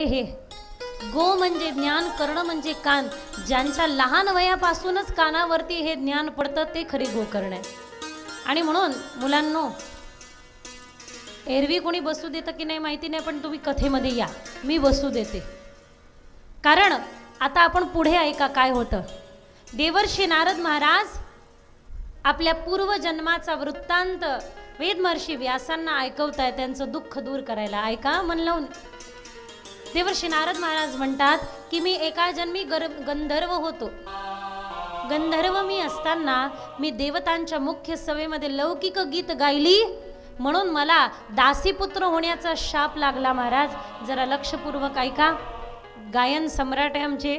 हे गो म्हणजे ज्ञान, कर्ण म्हणजे कान. ज्यांच्या लहान वयापासूनच कानावरती हे ज्ञान पडतं ते खरी गोकर्ण आहे. आणि म्हणून मुलांनो, एरवी कोणी बसू देतं की नाही माहिती नाही, पण तुम्ही कथेमध्ये या, मी बसू देते. कारण आता आपण पुढे ऐका काय होतं. देवर्षी नारद महाराज आपल्या पूर्वजन्माचा वृत्तांत वेदमहर्षी व्यासांना ऐकवताय, त्यांचं दुःख दूर करायला. ऐका मन लावून. देवर्षी नारद महाराज म्हणतात की मी एका जन्मी गंधर्व होतो. गंधर्व मी असताना मी देवतांच्या मुख्य सभेमध्ये लौकिक गीत गायली, म्हणून मला दासीपुत्र होण्याचा शाप लागला. महाराज जरा लक्षपूर्वक ऐका. गायन सम्राट आहे आमचे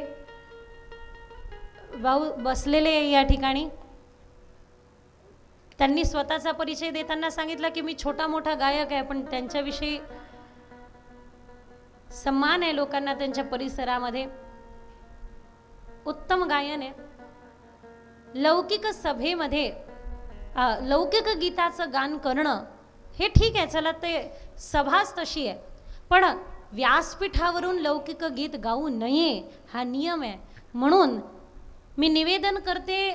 भाऊ बसलेले या ठिकाणी. त्यांनी स्वतःचा परिचय देताना सांगितलं की मी छोटा मोठा गायक आहे, पण त्यांच्याविषयी सम्मान आहे लोकांना त्यांच्या परिसरामध्ये. उत्तम गायन आहे. लौकिक सभेमध्ये लौकिक गीताचं गान करणं हे ठीक आहे, चला ते सभाच तशी आहे, पण व्यासपीठावरून लौकिक गीत गाऊ नये हा नियम आहे. म्हणून मी निवेदन करते,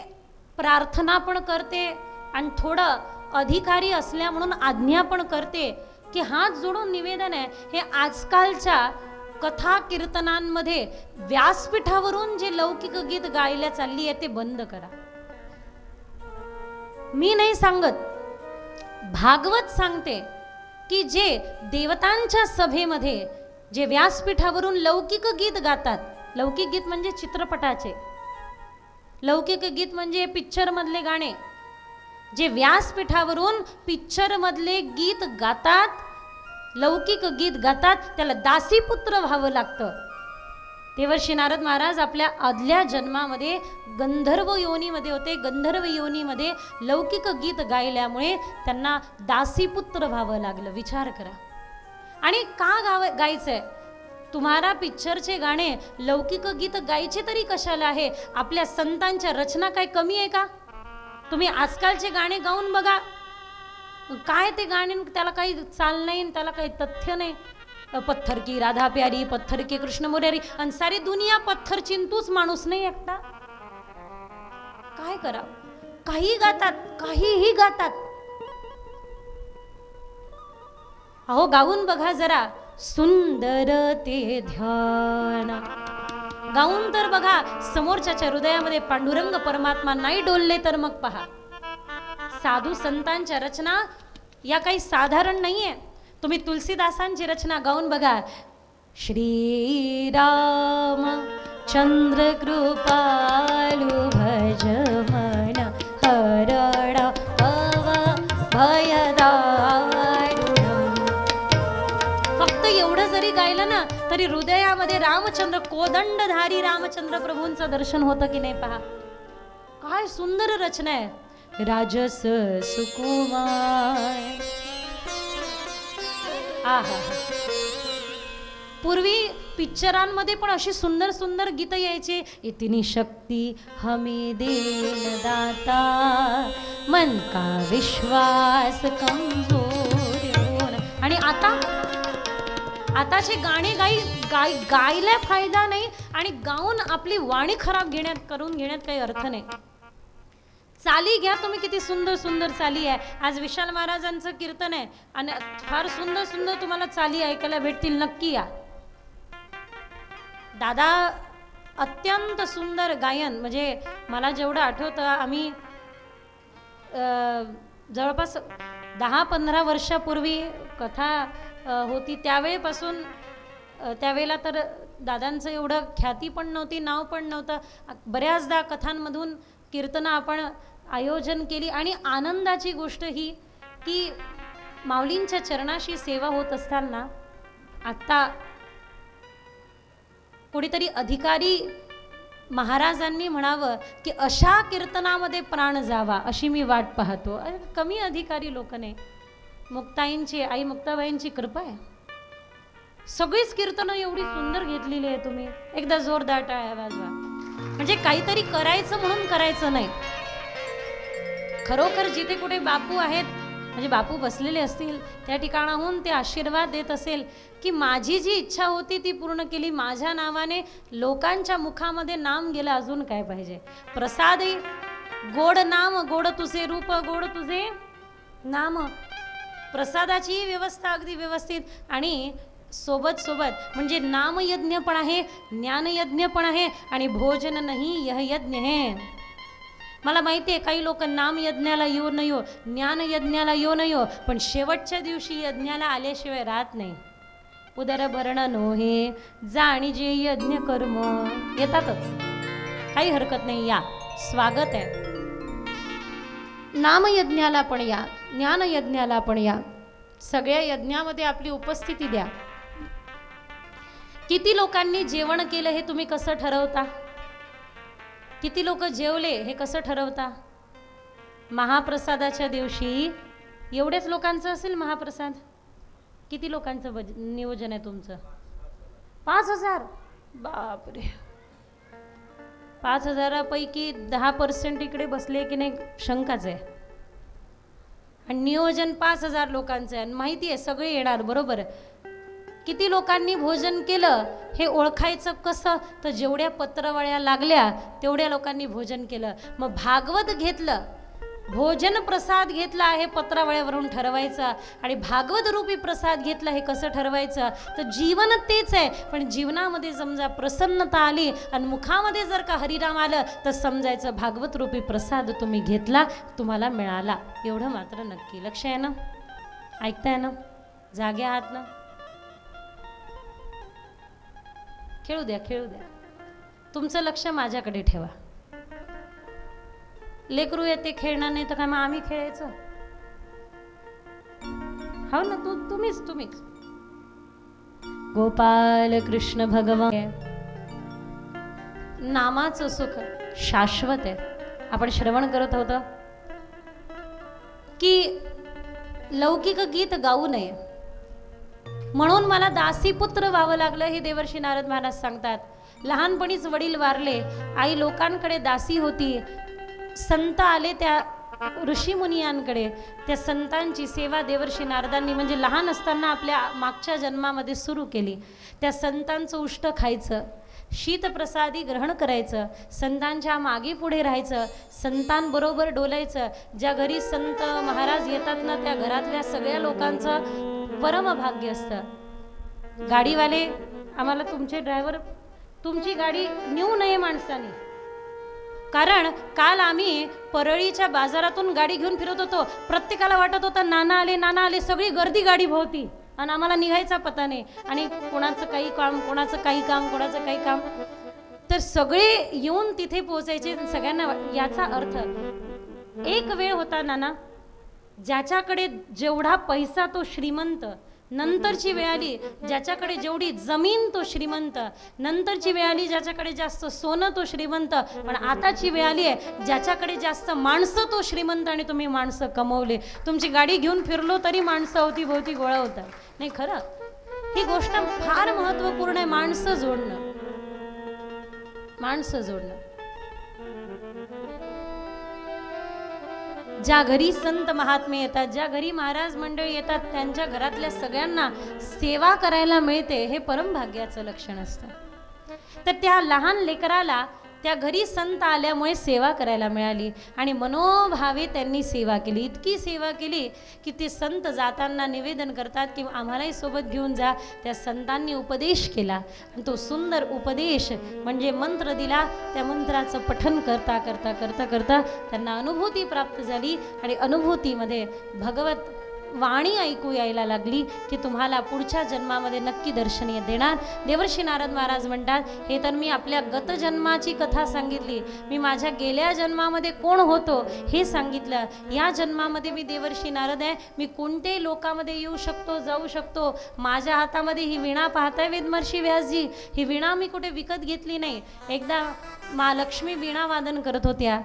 प्रार्थना पण करते आणि थोडं अधिकारी असल्या म्हणून आज्ञा पण करते की हात जोडून निवेदन आहे, हे आजकालच्या कथा कीर्तनांमध्ये व्यासपीठावरून जे लौकिक गीत गायला चालली आहे ते बंद करा. मी नाही सांगत, भागवत सांगते की जे देवतांच्या सभेमध्ये जे व्यासपीठावरून लौकिक गीत गातात, लौकिक गीत म्हणजे चित्रपटाचे, लौकिक गीत म्हणजे पिक्चर मधले गाणे, जे व्यासपीठावरून पिक्चर मधले गीत गातात, लौकिक गीत गातात, त्याला दासीपुत्र व्हावं लागतं. देवर्षी नारद महाराज आपल्या आदल्या जन्मामध्ये गंधर्व योनीमध्ये होते. गंधर्व योनीमध्ये लौकिक गीत गायल्यामुळे त्यांना दासीपुत्र व्हावं लागलं. विचार करा. आणि का गायचंय? तुम्हाला पिक्चरचे गाणे लौकिक गीत गायचे तरी कशाला आहे? आपल्या संतांच्या रचना काय कमी आहे का? तुम्ही आजकालचे गाणे गाऊन बघा, काय ते गाणे, त्याला काही चाल नाही, त्याला काही तथ्य नाही. पत्थर की राधा प्यारी, पत्थर के कृष्ण मुरारी, आणि सारी दुनिया पत्थर चिंतूच माणूस नाही एकटा. काय करा? काही गातात, काहीही गातात. अहो गाऊन बघा जरा. सुंदर ते ध्यान गाऊन तर बघा. समोरच्याच्या हृदयामध्ये पांडुरंग परमात्मा नाही डोलले तर मग पहा. साधू संतांच्या रचना या काही साधारण नाहीये. तुम्ही तुलसीदासांची रचना गाऊन बघा. श्रीराम चंद्र कृपालु भज मन हरण भव भयदारुणम्. फक्त एवढं जरी गायलं ना तरी हृदयामध्ये रामचंद्र, कोदंडधारी रामचंद्र प्रभूंचं दर्शन होतं की नाही पहा. काय सुंदर रचना आहे. राजस सुकुमार. आहा. पूर्वी पिक्चरांमध्ये पण अशी सुंदर सुंदर गीत यायचे. इतनी शक्ती हमें देन दाता, मन का विश्वास कमजोर. आणि आताचे गाणे गायला फायदा नाही, आणि गाऊन आपली वाणी खराब करून घेण्यात काही अर्थ नाही. चाली घ्या तुम्ही, किती सुंदर सुंदर चाली आहे. आज विशाल महाराजांचं कीर्तन आहे आणि फार सुंदर सुंदर तुम्हाला चाली ऐकायला भेटतील. नक्की या. दादा अत्यंत सुंदर गायन, म्हणजे मला जेवढं आठवतं आम्ही जवळपास 10-15 वर्षापूर्वी कथा होती त्यावेळेपासून, त्यावेळेला तर दादांचं एवढं ख्याती पण नव्हती, नाव पण नव्हतं. बऱ्याचदा कथांमधून कीर्तनं आपण आयोजन केली. आणि आनंदाची गोष्ट ही की माऊलींच्या चरणाशी सेवा होत असताना आत्ता कोणीतरी अधिकारी महाराजांनी म्हणावं की अशा कीर्तनामध्ये प्राण जावा अशी मी वाट पाहतो. कमी अधिकारी लोक नाही. मुक्ताईंची, आई मुक्ताबाईंची कृपा आहे. सगळीच कीर्तनं एवढी सुंदर घेतलेली आहे तुम्ही. एकदा जोरदार टाळ्या वाजवा. म्हणजे काहीतरी करायचं म्हणून करायचं नाही. खरोखर जिथे कुठे बापू आहेत म्हणजे बापू बसलेले असतील त्या ठिकाणाहून ते आशीर्वाद देत असेल की माझी जी इच्छा होती ती पूर्ण केली, माझ्या नावाने लोकांच्या मुखामध्ये नाम गेलं, अजून काय पाहिजे. प्रसाद गोड नाम, गोड तुझे रूप, गोड तुझे नाम. प्रसादाची व्यवस्था अगदी व्यवस्थित, आणि सोबत सोबत म्हणजे नामयज्ञ पण आहे, ज्ञानयज्ञ पण आहे, आणि भोजन नाही यह यज्ञ है. मला माहिती आहे काही लोक नाम यज्ञाला येऊ न येऊ, ज्ञान यज्ञाला येऊ न येऊ, पण शेवटच्या दिवशी यज्ञाला आल्याशिवाय राहत नाही. उदर भरण नोहे जाणी जे यज्ञ कर्म, येतातच, काही हरकत नाही, या, स्वागत आहे. नामयज्ञाला पण या, ज्ञान यज्ञाला पण या, सगळ्या यज्ञामध्ये आपली उपस्थिती द्या. किती लोकांनी जेवण केलं हे तुम्ही कसं ठरवता? किती लोक जेवले हे कसं ठरवता? महाप्रसादाच्या दिवशी एवढेच लोकांचं असेल महाप्रसाद. किती लोकांचं नियोजन आहे तुमचं? 5,000. बापरे, 5,000पैकी 10% इकडे बसले की नाही शंकाच आहे. आणि नियोजन 5,000 लोकांचं आहे, आणि माहिती आहे सगळे येणार, बरोबर. किती लोकांनी भोजन केलं हे ओळखायचं कसं? तर जेवढ्या पत्रवळ्या लागल्या तेवढ्या लोकांनी भोजन केलं. मग भागवत घेतलं, भोजन प्रसाद घेतला हे पत्रावळ्यावरून ठरवायचं, आणि भागवत रूपी प्रसाद घेतला हे कसं ठरवायचं? तर जीवन तेच आहे, पण जीवनामध्ये समजा प्रसन्नता आली आणि मुखामध्ये जर का हरिनाम आलं तर समजायचं भागवत रूपी प्रसाद तुम्ही घेतला, तुम्हाला मिळाला. एवढं मात्र नक्की. लक्ष आहे ना? ऐकताय ना? जागे आहात ना? खेळू द्या, खेळू द्या. तुमचं लक्ष माझ्याकडे ठेवा. लेकरू येते खेळणार नाही तर काय मग आम्ही खेळायचं? हो ना, तुम्हीच. गोपाल कृष्ण भगवान. नामाचं सुख शाश्वत आहे. आपण श्रवण करत होतो की लौकिक गीत गाऊ नये म्हणून मला दासीपुत्र व्हावं लागलं, हे देवर्षी नारद महाराज सांगतात. लहानपणीच वडील वारले, आई लोकांकडे दासी होती. संत आले त्या ऋषीमुनियांकडे, त्या संतांची सेवा देवर्षी नारदांनी म्हणजे लहान असताना आपल्या मागच्या जन्मामध्ये सुरू केली. त्या संतांचं उष्ट खायचं, शीतप्रसादी ग्रहण करायचं, संतांच्या मागे पुढे राहायचं, संतांबरोबर डोलायचं. ज्या घरी संत महाराज येतात ना त्या घरातल्या सगळ्या लोकांचं परमभाग्य असतं. गाडीवाले आम्हाला तुमचे ड्रायव्हर तुमची गाडी नेऊ नये माणसाने, कारण काल आम्ही परळीच्या बाजारातून गाडी घेऊन फिरत होतो. प्रत्येकाला वाटत होतं नाना आले, सगळी गर्दी गाडी भोवती, आणि आम्हाला निघायचा पता नाही. आणि कोणाचं काही काम, कोणाचं काही काम, तर सगळे येऊन तिथे पोहोचायचे. सगळ्यांना याचा अर्थ एक वेळ होता नाना, ज्याच्याकडे जेवढा पैसा तो श्रीमंत, नंतरची वेळ आली ज्याच्याकडे जेवढी जमीन तो श्रीमंत, नंतरची वेळ आली ज्याच्याकडे जास्त सोनं तो श्रीमंत, पण आताची वेळ आली आहे ज्याच्याकडे जास्त माणसं तो श्रीमंत. आणि तुम्ही माणसं कमवले. तुमची गाडी घेऊन फिरलो तरी माणसं अवतीभोवती गोळा होतात. नाही, खरं ही गोष्ट फार महत्त्वपूर्ण आहे. माणसं जोडणं. ज्या घरी संत महात्मे येतात, ज्या घरी महाराज मंडळी येतात, त्यांच्या घरातल्या सगळ्यांना सेवा करायला मिळते, हे परमभाग्याचं लक्षण असतं. तर त्या लहान लेकराला त्या घरी संत आल्यामुळे सेवा करायला मिळाली, आणि मनोभावे त्यांनी सेवा केली. इतकी सेवा केली की ते संत जाताना निवेदन करतात की आम्हालाही सोबत घेऊन जा. त्या संतांनी उपदेश केला, आणि तो सुंदर उपदेश म्हणजे मंत्र दिला. त्या मंत्राचं पठन करता करता करता करता त्यांना अनुभूती प्राप्त झाली, आणि अनुभूतीमध्ये भगवत वाणी ऐकू यायला लागली की तुम्हाला पुढच्या जन्मामध्ये नक्की दर्शन देणार. देवर्षी नारद महाराज म्हणतात, हे तर मी आपल्या गत जन्माची कथा सांगितली, मी माझ्या गेल्या जन्मामध्ये कोण होतो हे सांगितलं. या जन्मामध्ये मी देवर्षी नारद आहे, मी कोणत्याही लोकामध्ये येऊ शकतो, जाऊ शकतो. माझ्या हातामध्ये ही वीणा पाहताय वेदमर्षी व्यासजी, ही वीणा मी कुठे विकत घेतली नाही. एकदा महालक्ष्मी वीणा वादन करत होत्या.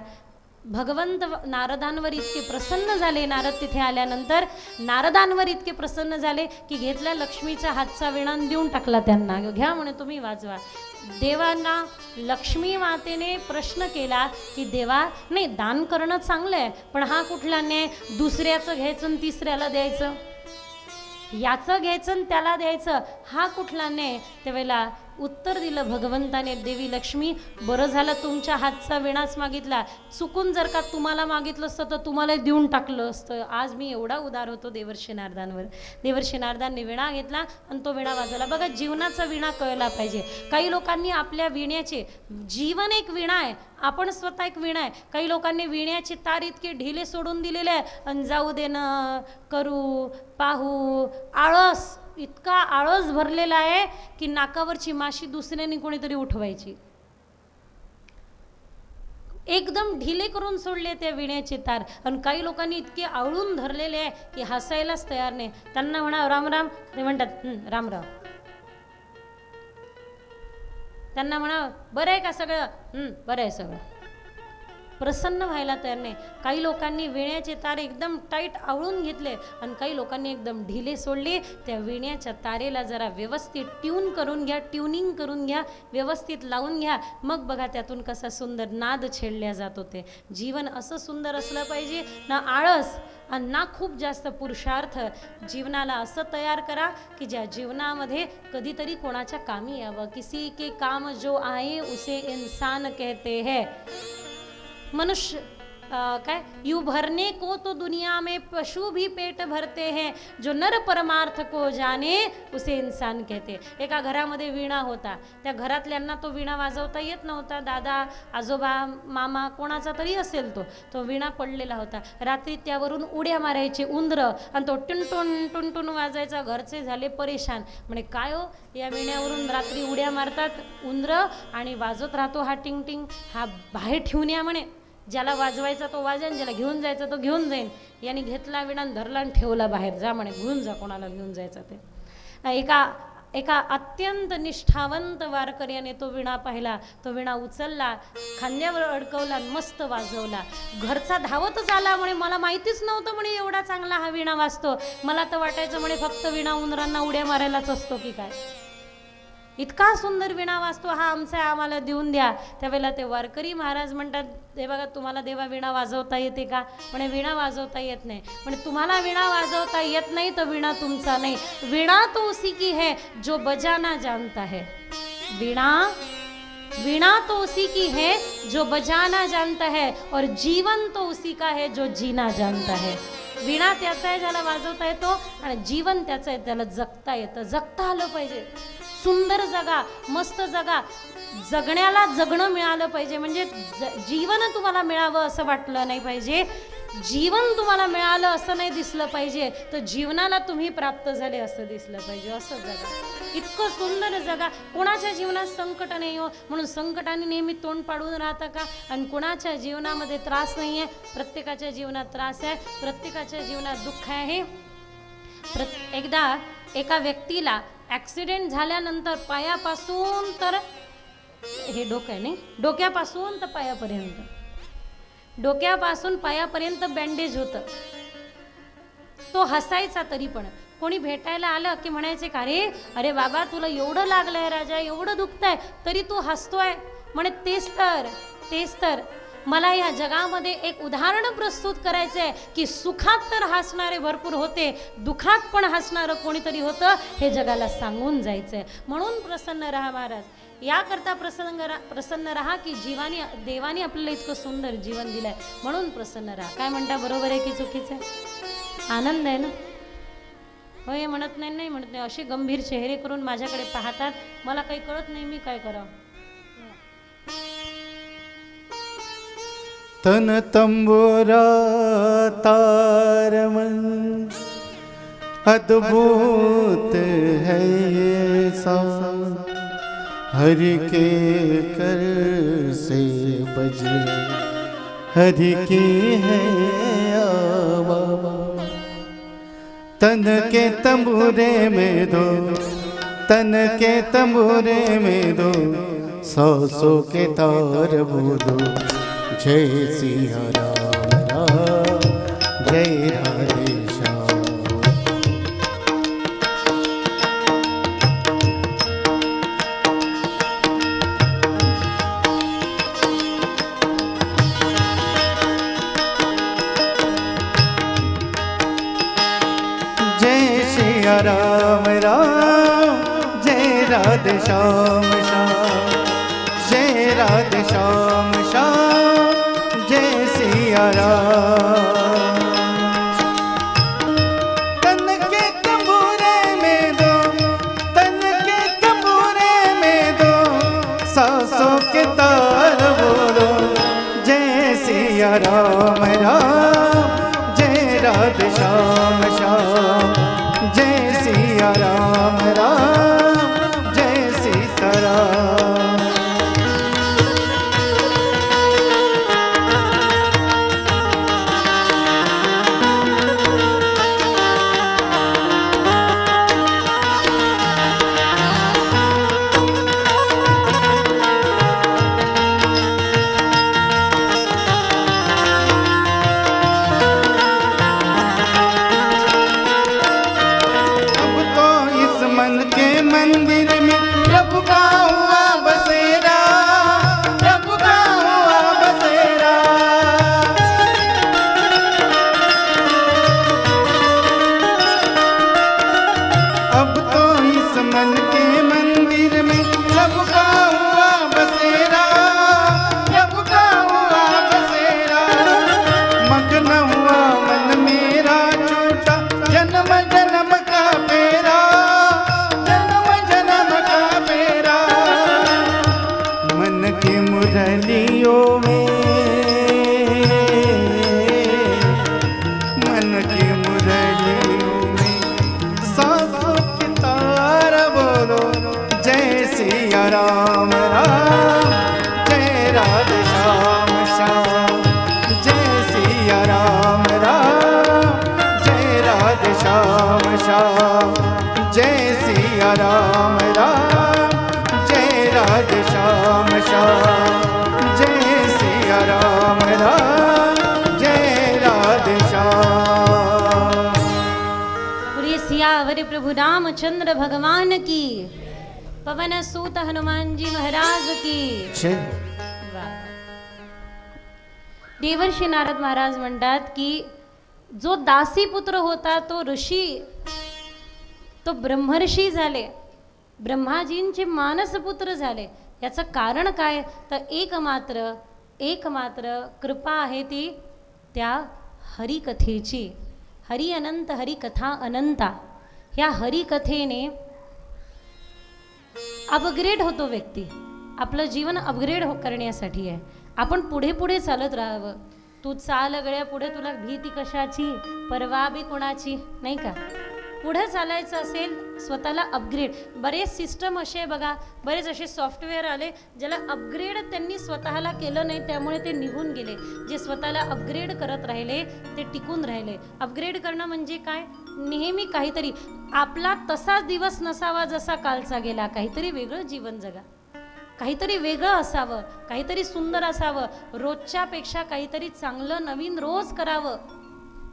भगवंत नारदांवर इतके प्रसन्न झाले, नारद तिथे आल्यानंतर नारदांवर इतके प्रसन्न झाले की घेतल्या लक्ष्मीच्या हातचा वीणा देऊन टाकला त्यांना, घ्या म्हणे तुम्ही वाजवा. देवांना लक्ष्मी मातेने प्रश्न केला की देवा, नाही दान करणं चांगलं आहे, पण हा कुठला न्याय? दुसऱ्याचं घ्यायचं आणि तिसऱ्याला द्यायचं, याचं घ्यायचं आणि त्याला द्यायचं, हा कुठला न्याय? त्यावेळेला उत्तर दिलं भगवंताने, देवी लक्ष्मी, बरं झालं तुमच्या हातचा विणाच मागितला, चुकून जर का तुम्हाला मागितलं असतं तर तुम्हाला देऊन टाकलं असतं. आज मी एवढा उदार होतो देवर्षी नारदांवर. देवर्षी नारदांनी विणा घेतला आणि तो विणा वाजवला. बघा, जीवनाचा विणा कळला पाहिजे. काही लोकांनी आपल्या विण्याचे, जीवन एक विणा आहे, आपण स्वतः एक विणा आहे. काही लोकांनी विण्याची तार इतके ढिले सोडून दिलेले आहे, आणि जाऊ दे ना, करू पाहू, आळस, इतका आळस भरलेला आहे की नाकावरची माशी दुसऱ्याने कोणीतरी उठवायची. एकदम ढिले करून सोडले त्या विण्याची तार. आणि काही लोकांनी इतके आवळून धरलेले आहे की हसायलाच तयार नाही. त्यांना म्हणा राम राम, ते म्हणतात राम राम. त्यांना म्हणा बरं आहे का सगळं? बरं आहे सगळं. प्रसन्न व्हायला तयार नाही. काही लोकांनी विण्याचे तार एकदम टाईट आवळून घेतले आणि काही लोकांनी एकदम ढिले सोडले. त्या विण्याच्या तारेला जरा व्यवस्थित ट्यून करून घ्या, ट्यूनिंग करून घ्या, व्यवस्थित लावून घ्या, मग बघा त्यातून कसा सुंदर नाद छेडल्या जात होते. जीवन असं सुंदर असलं पाहिजे, ना आळस आणि ना खूप जास्त पुरुषार्थ. जीवनाला असं तयार करा की ज्या जीवनामध्ये कधीतरी कोणाच्या कामी यावं. किसी के काम जो आए उसे इंसान कहते हैं. मनुष्य काय, यू भरने को तो दुनिया में पशु भी पेट भरते हैं, जो नर परमार्थ को जाने उसे इंसान कहते. एका घरामध्ये वीणा होता. त्या घरातल्यांना तो वीणा वाजवता येत नव्हता. दादा, आजोबा, मामा, कोणाचा तरी असेल तो वीणा पडलेला होता. रात्री त्यावरून उड्या मारायचे उंदरं आणि तो टुनटुन टुनटुन वाजायचा. घरचे झाले परेशान. म्हणे काय हो, या वीण्यावरून रात्री उड्या मारतात उंदरं आणि वाजत राहतो हा टिंग टिंग, हा बाहेर ठेवून या म्हणे. ज्याला वाजवायचा तो वाजेन, ज्याला घेऊन जायचा तो घेऊन जाईन. याने घेतला विणा धरला आणि ठेवला बाहेर. जा म्हणे, घेऊन जा कोणाला घेऊन जायचा ते. एका अत्यंत निष्ठावंत वारकऱ्याने तो विणा पाहिला. तो विणा उचलला, खांद्यावर अडकवला, मस्त वाजवला. घरचा धावतच आला. म्हणे मला माहितीच नव्हतं म्हणे एवढा चांगला हा विणा वाजतो. मला तर वाटायचं म्हणे फक्त विणा उंदरांना उड्या मारायलाच असतो की काय. इतका सुंदर विणा वाजतो हा आमचा, आम्हाला देऊन द्या. त्यावेळेला ते वारकरी महाराज म्हणतात, हे बघा तुम्हाला देवा विणा वाजवता येते का? म्हणे विणा वाजवता येत नाही. म्हणे तुम्हाला विणा वाजवता येत नाही तर विणा तुमचा नाही. विणा तो उसी की है जो बजाना जानता है. विणा तो उसी की है जो बजाना जानता है, और जीवन तो उसी का है जो जीना जानता है. विणा त्याचा आहे ज्याला वाजवता येतो, आणि जीवन त्याचं आहे त्याला जगता येतं. जगता आलं पाहिजे. सुंदर जगा, मस्त जगा. जगण्याला जगणं मिळालं पाहिजे. म्हणजे जीवन तुम्हाला मिळावं असं वाटलं नाही पाहिजे. जीवन तुम्हाला मिळालं असं नाही दिसलं पाहिजे. तर जीवनाला तुम्ही प्राप्त झाले असं दिसलं पाहिजे. असं जगा, इतकं सुंदर जगा. कोणाच्या जीवनात संकट नाही हो, म्हणून संकटाने नेहमी तोंड पाडून राहता का? आणि कोणाच्या जीवनामध्ये त्रास नाही आहे? प्रत्येकाच्या जीवनात त्रास आहे, प्रत्येकाच्या जीवनात दुःख आहे. एकदा एका व्यक्तीला ॲक्सिडेंट झाल्यानंतर पायापासून तर हे डोकं आहे नाही, डोक्यापासून तर पायापर्यंत, डोक्यापासून पायापर्यंत बँडेज होतं. तो हसायचा. तरी पण कोणी भेटायला आलं की म्हणायचे का, अरे बाबा तुला एवढं लागलंय राजा, एवढं दुखतंय तरी तू हसतोय. म्हणे तेच तर मला या जगामध्ये एक उदाहरण प्रस्तुत करायचं आहे की सुखात तर हसणारे भरपूर होते, दुःखात पण हसणारं कोणीतरी होतं, हे जगाला सांगून जायचं आहे. म्हणून प्रसन्न राहा महाराज. याकरता प्रसन्न राहा की देवाने आपल्याला इतकं सुंदर जीवन दिलंय, म्हणून प्रसन्न राहा. काय म्हणता, बरोबर आहे की चुकीचं आहे? आनंद आहे ना? होय म्हणत नाही म्हणत नाही. असे गंभीर चेहरे करून माझ्याकडे पाहतात, मला काही कळत नाही मी काय करावं. तन तंबुरा तारमन अद्भुत है ये सा, हरि के कर से बजे हरि की है आवाज़. तन के तंबूरे में दो, तन के तंबूरे में दो, सौ के तार बोलो. जय सिया राम राम, जय राधे श्याम. राधे श्याम श्याम, जय राधे श्याम श्याम, जय सिया राम। तन के तंबूरे में दो, तन के तंबूरे में दो, सांसों के तार बोलो, जय सिया राम राम, जय राधे श्याम श्याम, जय सिया राम राम, जय सीता राम। मंदिर में प्रभु का हुआ बसेरा, प्रभु का हुआ बसेरा। अब तो इस मन के मंदिर में प्रभु का हुआ बसेरा, प्रभु का हुआ बसेरा। मग्न हुआ मन मेरा छूटा जन्म जन्म का फेरा, मुरलियों में, मन की मुरलियों में, सांसों की तार बोलो, जय सिया राम राम, जय राधे श्याम श्याम, जय सिया राम राम, जय राधे श्याम श्याम, जय सिया राम राम, जय राधे श्याम श्याम, जय सिया राम राम, जय राधे श्याम। बोलिए सियावर प्रभु रामचंद्र भगवान की, पवन सूत हनुमान जी महाराज की जय। देवर्षी नारद महाराज म्हणतात की जो दासी पुत्र होता तो ऋषी, तो ब्रह्मर्षी झाले, ब्रह्माजींचे मानसपुत्र झाले. याचं कारण काय तर एक मात्र कृपा आहे ती त्या हरिकथेची. हरी अनंत, हरिकथा अनंता. ह्या हरिकथेने अपग्रेड होतो व्यक्ती. आपलं जीवन अपग्रेड करण्यासाठी आहे. आपण पुढे पुढे चालत राहावं. तू चाल गड्या पुढे, तुला भीती कशाची, परवा बी कोणाची, नाही का. पुढे चालायचं असेल, स्वतःला अपग्रेड. बरेच सिस्टम असे बघा, बरेच असे सॉफ्टवेअर आले ज्याला अपग्रेड त्यांनी स्वतःला केलं नाही, त्यामुळे ते निघून गेले. जे स्वतःला अपग्रेड करत राहिले ते टिकून राहिले. अपग्रेड करणं म्हणजे काय, नेहमी काहीतरी आपला तसाच दिवस नसावा जसा कालचा गेला. काहीतरी वेगळं जीवन जगा, काहीतरी वेगळं असावं, काहीतरी सुंदर असावं. रोजच्यापेक्षा काहीतरी चांगलं नवीन रोज करावं,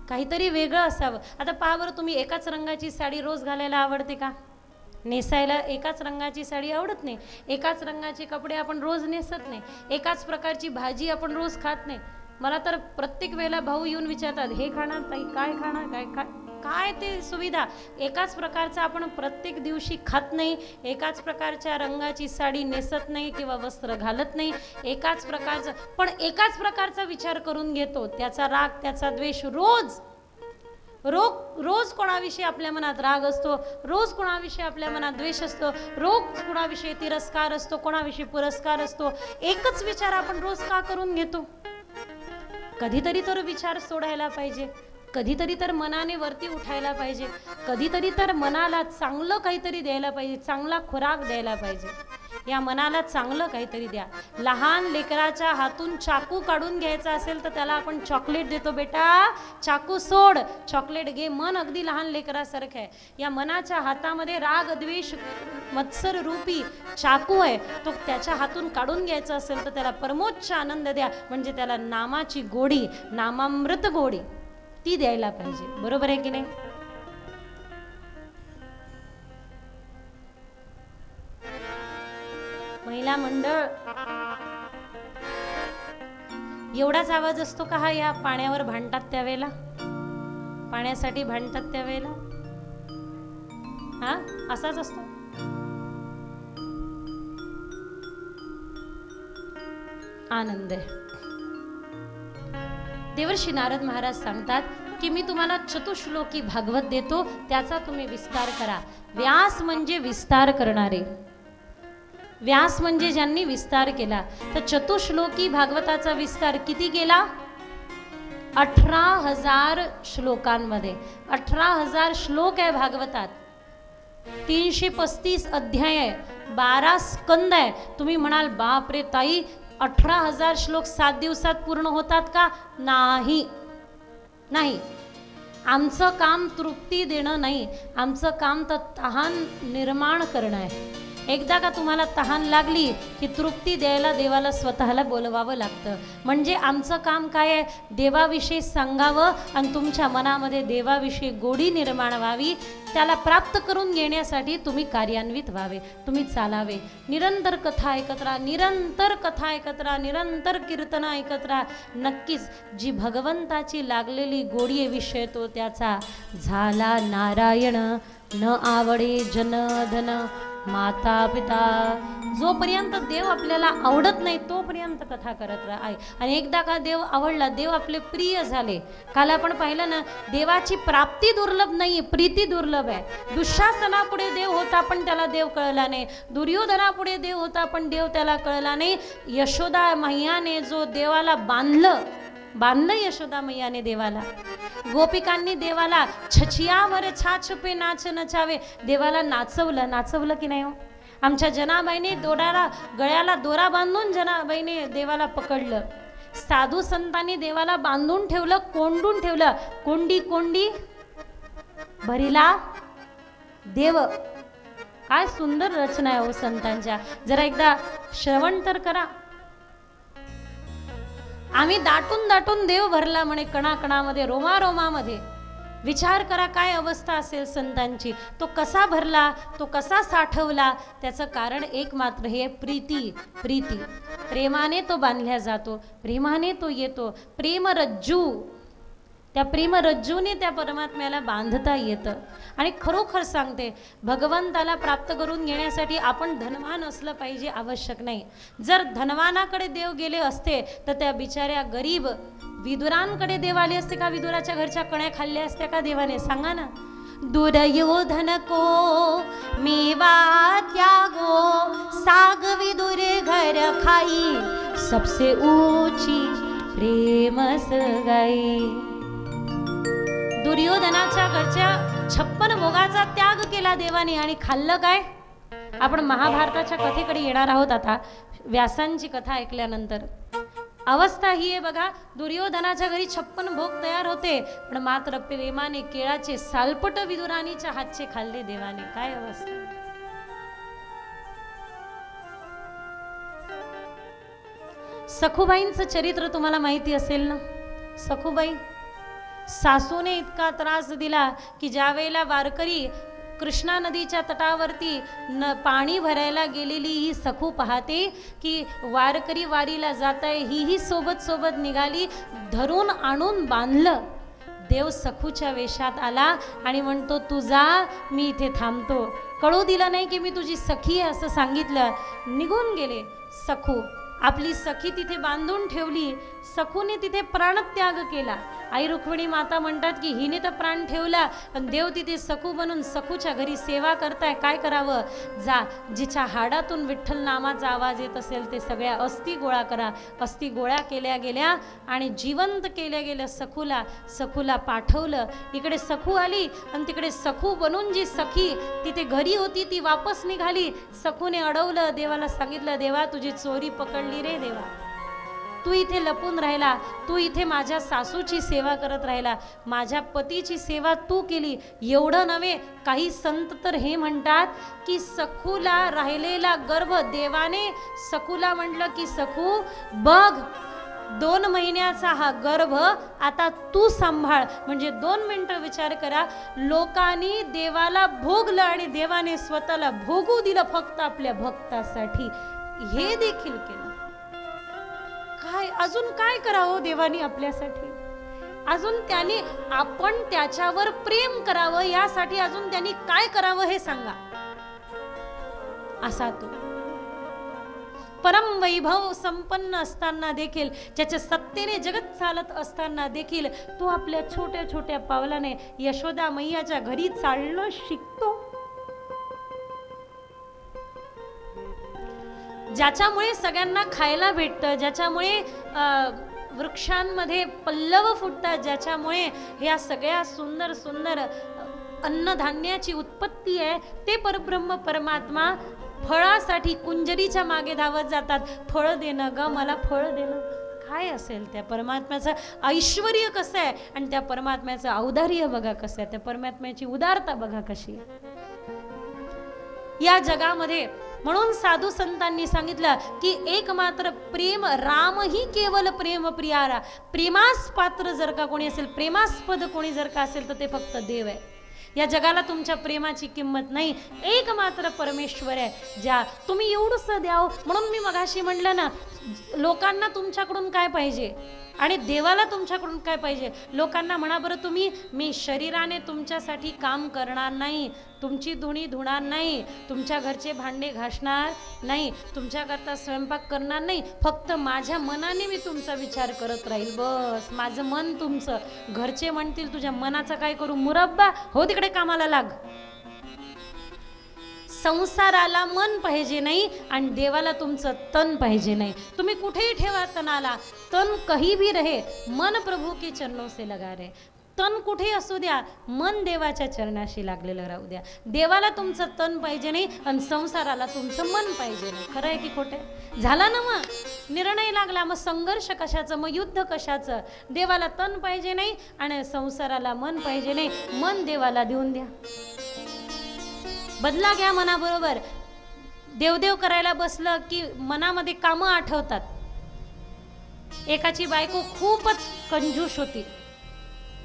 काहीतरी वेगळं असावं. आता पहा बरं, तुम्ही एकाच रंगाची साडी रोज घालायला आवडते का? नेसायला एकाच रंगाची साडी आवडत नाही. एकाच रंगाचे कपडे आपण रोज नेसत नाही. एकाच प्रकारची भाजी आपण रोज खात नाही. मला तर प्रत्येक वेळेला भाऊ येऊन विचारतात, हे खाणार ताई, काय खाणार, काय काय काय ते सुविधा. एकाच प्रकारचा आपण प्रत्येक दिवशी खात नाही. एकाच प्रकारच्या रंगाची साडी नेसत नाही किंवा वस्त्र घालत नाही. एकाच प्रकारचं, पण एकाच प्रकारचा विचार करून घेतो. त्याचा राग, त्याचा द्वेष रोज रोज कोणाविषयी आपल्या मनात राग असतो, रोज कोणाविषयी आपल्या मनात द्वेष असतो, रोज कोणाविषयी तिरस्कार असतो, कोणाविषयी पुरस्कार असतो. एकच विचार आपण रोज का करून घेतो? कधीतरी तर विचार सोडायला पाहिजे. कधीतरी तर मनाने वरती उठायला पाहिजे. कधीतरी तर मनाला चांगलं काहीतरी द्यायला पाहिजे, चांगला खुराक द्यायला पाहिजे. या मनाला चांगलं काहीतरी द्या. लहान लेकराच्या हातून चाकू काढून घ्यायचा असेल तर त्याला आपण चॉकलेट देतो. बेटा चाकू सोड, चॉकलेट घे. मन अगदी लहान लेकरासारखं आहे. या मनाच्या हातामध्ये राग, द्वेष, मत्सर रूपी चाकू आहे. तो त्याच्या हातून काढून घ्यायचा असेल तर त्याला परमोच्च आनंद द्या. म्हणजे त्याला नामाची गोडी, नामामृत गोडी ती द्यायला पाहिजे. बरोबर आहे की नाही? महिला मंडळ, एवढाच आवाज असतो का हा या पाण्यावर भांडतात त्यावेळेला? पाण्यासाठी भांडतात त्यावेळेला हा असाच असतो? आनंद आहे. देवर्षी नारद महाराज सांगतात की मी तुम्हाला चतुश्लोकी भागवत देतो, त्याचा तुम्ही विस्तार करा. व्यास म्हणजे विस्तार करणारे, व्यास म्हणजे ज्यांनी विस्तार केला. तर चतुश्लोकी भागवताचा विस्तार किती केला? 18,000 श्लोकांमध्ये. 18,000 श्लोक आहे भागवतात, 335 अध्याय आहे, 12 स्कंद आहे. तुम्ही म्हणाल बापरे ताई 18,000 श्लोक 7 दिवसात पूर्ण होतात का? नाही नाही. आमचं काम तृप्ती देणं नाही, आमचं काम तर तहान निर्माण करणं आहे. एकदा का तुम्हाला तहान लागली की तृप्ती द्यायला देवाला स्वतःला बोलवावं लागतं. म्हणजे आमचं काम काय आहे? देवाविषयी सांगावं आणि तुमच्या मनामध्ये देवाविषयी गोडी निर्माण व्हावी. त्याला प्राप्त करून घेण्यासाठी तुम्ही कार्यान्वित व्हावे, तुम्ही चालावे. निरंतर कथा ऐकत राहा, निरंतर कथा ऐकत राहा, निरंतर कीर्तन ऐकत राहा. नक्कीच जी भगवंताची लागलेली गोडी विषय तो त्याचा झाला नारायण. न आवडे जनधन माता पिता. जोपर्यंत देव आपल्याला आवडत नाही तोपर्यंत कथा करत राहा. आणि एकदा का देव आवडला, देव आपले प्रिय झाले. काल आपण पाहिलं ना, देवाची प्राप्ती दुर्लभ नाही, प्रीती दुर्लभ आहे. दुःशासनापुढे देव होता पण त्याला देव कळला नाही, दुर्योधनापुढे देव होता पण देव त्याला कळला नाही. यशोदा मैयाने जो देवाला बांधलं यशोदा मैयाने देवाला. गोपिकांनी देवाला छछियावर छाछ पे नाच नचावे, देवाला नाचवलं की नाही हो? आमच्या जनाबाईने गळ्याला दोरा बांधून जनाबाईने देवाला पकडलं. साधू संतांनी देवाला बांधून ठेवलं, कोंडून ठेवलं. कोंडी कोंडी भरिला देव. काय सुंदर रचना आहे हो संतांच्या. जरा एकदा श्रवण तर करा. आम्ही दाटून देव भरला म्हणे कणाकणामध्ये, रोमारोमामध्ये. विचार करा काय अवस्था असेल संतांची. तो कसा भरला, तो कसा साठवला? त्याचं कारण एक मात्र हे, प्रीती. प्रेमाने तो बांधल्या जातो, प्रेमाने तो येतो. प्रेमरज्जू, त्या प्रेमरज्जूने त्या परमात्म्याला बांधता येतं. आणि खरोखर सांगते, भगवंताला प्राप्त करून घेण्यासाठी आपण धनवान असलं पाहिजे आवश्यक नाही. जर धनवानाकडे देव गेले असते तर त्या बिचाऱ्या गरीब विदुरांकडे देव आले असते का? विदुराच्या घरच्या कण्या खाल्ल्या असत्या का देवाने? सांगा ना. दुर्योधन को मेवा त्यागो, साग विदुर घर खाई, सबसे ऊंची प्रेम सगाई. दुर्योधनाच्या घरच्या 56 भोगाचा त्याग केला देवाने आणि खाल्लं काय? आपण महाभारताच्या कथेकडे येणार आहोत आता, व्यासांची कथा ऐकल्यानंतर. अवस्था ही आहे बघा, दुर्योधनाच्या घरी 56 भोग तयार होते पण मात्र प्रेमाने केळाचे सालपट विदुराणीच्या हातचे खाल्ले देवाने. काय अवस्था! सखुबाईंचं चरित्र तुम्हाला माहिती असेल ना. सखुबाई, सासूने इतका त्रास दिला की ज्यावेळेला वारकरी कृष्णा नदीच्या तटावरती पाणी भरायला गेलेली ही सखू पाहते की वारकरी वारीला जात आहे, ही सोबत निघाली. धरून आणून बांधलं. देव सखूच्या वेशात आला आणि म्हणतो तू जा, मी इथे थांबतो. कळू दिलं नाही की मी तुझी सखी आहे असं सांगितलं. निघून गेले. सखू आपली सखी तिथे बांधून ठेवली. सखूने तिथे प्राणत्याग केला. आई रुक्मिणी माता म्हणतात की हिने तर प्राण ठेवला पण देव तिथे सखू बनून सखूच्या घरी सेवा करताय. काय करावं? जा, जिच्या हाडातून विठ्ठल नामाचा आवाज येत असेल ते सगळ्या अस्थी गोळा करा. अस्थी गोळा केल्या गेल्या आणि जिवंत केल्या गेल्या. सखूला पाठवलं. इकडे सखू आली आणि तिकडे सखू बनून जी सखी तिथे घरी होती ती वापस निघाली. सखूने अडवलं. देवाला सांगितलं, देवा तुझी चोरी पकडली रे देवा, तू इथे लपून राहिला, तू इथे माझ्या सासूची सेवा करत राहिला, माझ्या पतीची सेवा तू केली. एवढं नव्हे, काही संत तर हे म्हणतात की सखूला राहिलेला गर्भ देवाने सखूला म्हटलं की सखू बघ, 2 महिन्याचा हा गर्भ आता तू सांभाळ. म्हणजे 2 मिनिटं विचार करा, लोकांनी देवाला भोगलं आणि देवाने स्वतःला भोगू दिलं फक्त आपल्या भक्तासाठी. हे देखील केलं. काय अजून काय करावं देवानी आपल्यासाठी? अजून त्याने आपण त्याच्यावर प्रेम करावं यासाठी अजून त्यांनी काय करावं हे सांगा. असा तो परम वैभव संपन्न असताना देखील, ज्याच्या सत्तेने जगत चालत असताना देखील तो आपल्या छोट्या छोट्या पावलाने यशोदा मैयाच्या घरी चालणं शिकतो. ज्याच्यामुळे सगळ्यांना खायला भेटतं, ज्याच्यामुळे वृक्षांमध्ये पल्लव फुटतात, ज्याच्यामुळे ह्या सगळ्या सुंदर सुंदर अन्नधान्याची उत्पत्ती आहे, ते परब्रह्म परमात्मा फळासाठी कुंजरीच्या मागे धावत जातात. फळ देणं ग मला, फळ देणं. काय असेल त्या परमात्म्याचं ऐश्वर्य कसं आहे आणि त्या परमात्म्याचं औदार्य बघा कसं आहे, त्या परमात्म्याची उदारता बघा कशी आहे या जगामध्ये. म्हणून साधू संतांनी सांगितलं की एक मात्र प्रेम राम ही केवल प्रेम प्रियारा. प्रेमास पात्र जर का कोणी असेल, प्रेमास्पद कोणी जर का असेल तर ते फक्त देव आहे. या जगाला तुमच्या प्रेमाची किंमत नाही, एक मात्र परमेश्वर आहे. ज्या तुम्ही एवढंसं द्याव. म्हणून मी मगाशी म्हणलं ना, लोकांना तुमच्याकडून काय पाहिजे आणि देवाला तुमच्याकडून काय पाहिजे. लोकांना म्हणा बरं तुम्ही, मी शरीराने तुमच्यासाठी काम करणार नाही, तुमची धुणी धुणार नाही, तुमच्या घरचे भांडे घासणार नाही, तुमच्याकरता स्वयंपाक करणार नाही, फक्त माझ्या मनाने मी तुमचा विचार करत राहील. बस माझं मन तुमचं. घरचे म्हणतील तुझ्या मनाचा काय करू, मुरब्बा, हो तिकडे कामाला लाग. संसाराला मन पाहिजे नाही आणि देवाला तुमचं तन पाहिजे नाही. तुम्ही कुठेही ठेवा तनाला, तन कहीं भी रहे, मन प्रभू के चरणों से लगा रहे. तन कुठे असू द्या, मन देवाच्या चरणाशी लागलेलं राहू द्या. देवाला तुमचं तन पाहिजे नाही आणि संसाराला तुमचं मन पाहिजे नाही. खरं आहे की खोटं? झाला ना मग निर्णय लागला. मग संघर्ष कशाचं, मग युद्ध कशाचं? देवाला तन पाहिजे नाही आणि संसाराला मन पाहिजे नाही. मन देवाला देऊन द्या. बदला घ्या मनाबरोबर. देवदेव करायला बसलं की मनामध्ये कामं आठवतात. एकाची बायको खूपच कंजूस होती.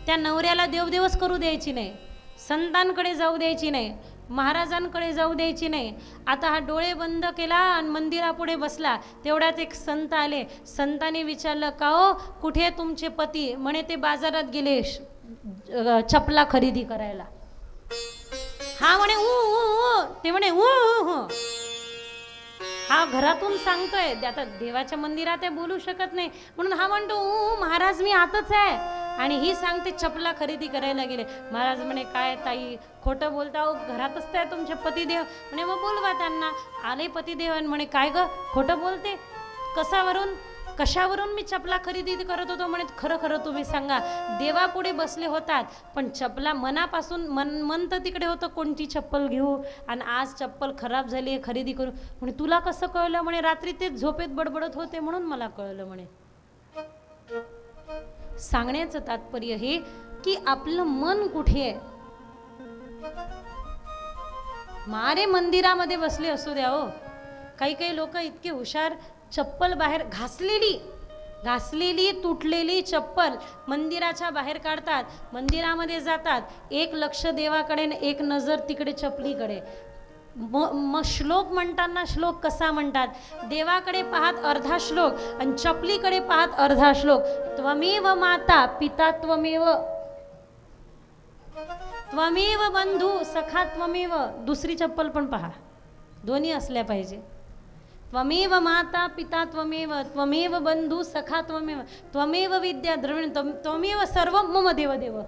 त्या नवऱ्याला देवदेवच करू द्यायची नाही, संतांकडे जाऊ द्यायची नाही, महाराजांकडे जाऊ द्यायची नाही. आता हा डोळे बंद केला आणि मंदिरापुढे बसला. तेवढ्यात एक संत आले. संतांनी विचारलं, का हो कुठे तुमचे पती? म्हणे ते बाजारात गेले चपला खरेदी करायला. हा म्हणे ते म्हणे हा घरातून सांगतोय. आता देवाच्या मंदिरात आहे, बोलू शकत नाही, म्हणून हा म्हणतो महाराज मी आतच आहे. आणि ही सांगते चपला खरेदी करायला गेले. महाराज म्हणे काय ताई खोटं बोलता हो, घरातच तर आहे तुमचे पतिदेव. म्हणे मग बोलवा त्यांना. आले पतिदेव आणि म्हणे काय ग खोटं बोलते, कशावरून मी चपला खरेदी करत होतो? म्हणे खरं खरं तुम्ही सांगा. देवापुढे बसले होतात पण चपला मनापासून मन तर तिकडे होतं कोणती चप्पल घेऊ, आणि आज चप्पल खराब झाली आहे खरेदी करू. म्हणे तुला कसं कळलं? म्हणे रात्री ते झोपेत बडबडत होते म्हणून मला कळलं. म्हणे सांगण्याचं तात्पर्य हे की आपलं मन कुठे आहे. मारे मंदिरामध्ये बसले असू द्या हो. काही लोक इतके हुशार, चप्पल बाहेर घासलेली तुटलेली चप्पल मंदिराच्या बाहेर काढतात, मंदिरामध्ये जातात, एक लक्ष देवाकडे एक नजर तिकडे चपलीकडे. मग श्लोक म्हणताना श्लोक कसा म्हणतात? देवाकडे पाहत अर्धा श्लोक आणि चपलीकडे पाहत अर्धा श्लोक. त्वमेव माता पिता त्वमेव, त्वमेव बंधू सखा त्वमेव. दुसरी चप्पल पण पहा, दोन्ही असल्या पाहिजे. त्वमेव माता पिता त्वमेव, त्वमेव बंधू सखा त्वमेव, त्वमेव विद्या द्रविण, त्वमेव सर्व मम देव देव.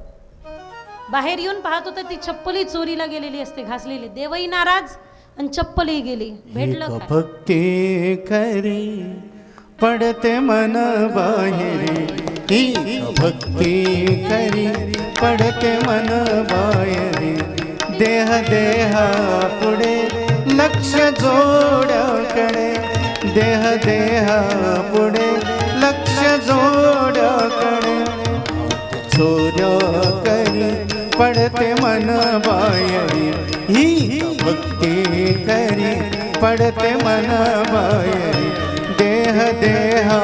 बाहेर येऊन पाहत होतं ती चप्पलही चोरीला गेलेली असते, घासलेली. देवही नाराज आणि चप्पलही गेली. भेटलं काय? भक्ती करी पडते मन बाहेरी, ही भक्ती करी पडते मन बाहेरी. देहा पुढे लक्ष जोड्याकडे, देहा पुढे लक्ष जोड्याकडे. चोऱ्या करी पडते मन बाहेरी, ही भक्ती करी पडते मन बाहेरी. देहा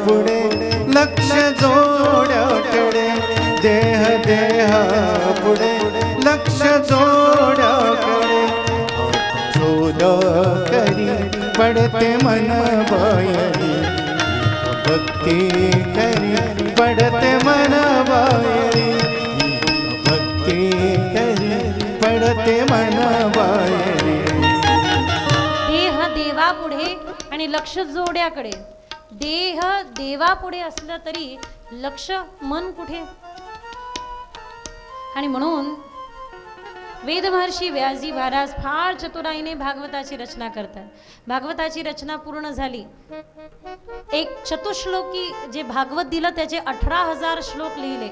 पुढे लक्ष जोड्याकडे, देहा पुढे लक्ष जोड्याकडे. चोऱ्या करी पडते मन बाहेरी, भक्ती करी पडते मन बाहेरी, भक्ती करी पडते मन बाहेरी. देह देवापुढे आणि लक्ष जोड्याकडे. देह देवापुढे असलं तरी लक्ष मन कुठे. आणि म्हणून वेद महर्षी व्यासजी महाराज फार चतुराईने भागवताची रचना करतात. भागवताची रचना पूर्ण झाली. एक चतुश्लोकी जे भागवत दिलं त्याचे 18,000 श्लोक लिहिले.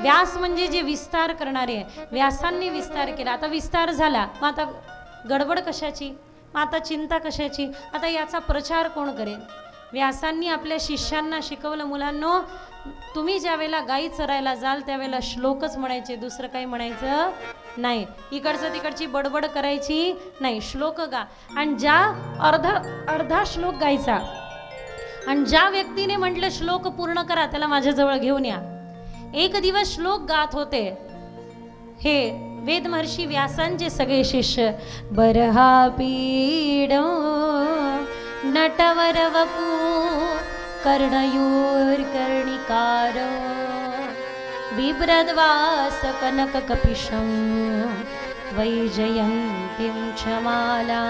व्यास म्हणजे जे विस्तार करणारे, व्यासांनी विस्तार केला. आता विस्तार झाला, मग आता गडबड कशाची, मग आता चिंता कशाची, आता याचा प्रचार कोण करेल. व्यासांनी आपल्या शिष्यांना शिकवलं, मुलांनो तुम्ही ज्या वेळेला गाई चरायला जाल त्यावेळेला श्लोकच म्हणायचे, दुसरं काही म्हणायचं नाही. इकडचं तिकडची बडबड करायची नाही, श्लोक गा. आणि ज्या अर्धा श्लोक गायचा, आणि ज्या व्यक्तीने म्हटलं श्लोक पूर्ण करा त्याला माझ्याजवळ घेऊन या. एक दिवस श्लोक गात होते हे वेद महर्षी व्यासांचे सगळे शिष्य. बरहापीड नटवर वपू कर्णयूर कर्णिकार बिभ्रद्वास कनक कपिशं वैजयंतीं क्षमाला.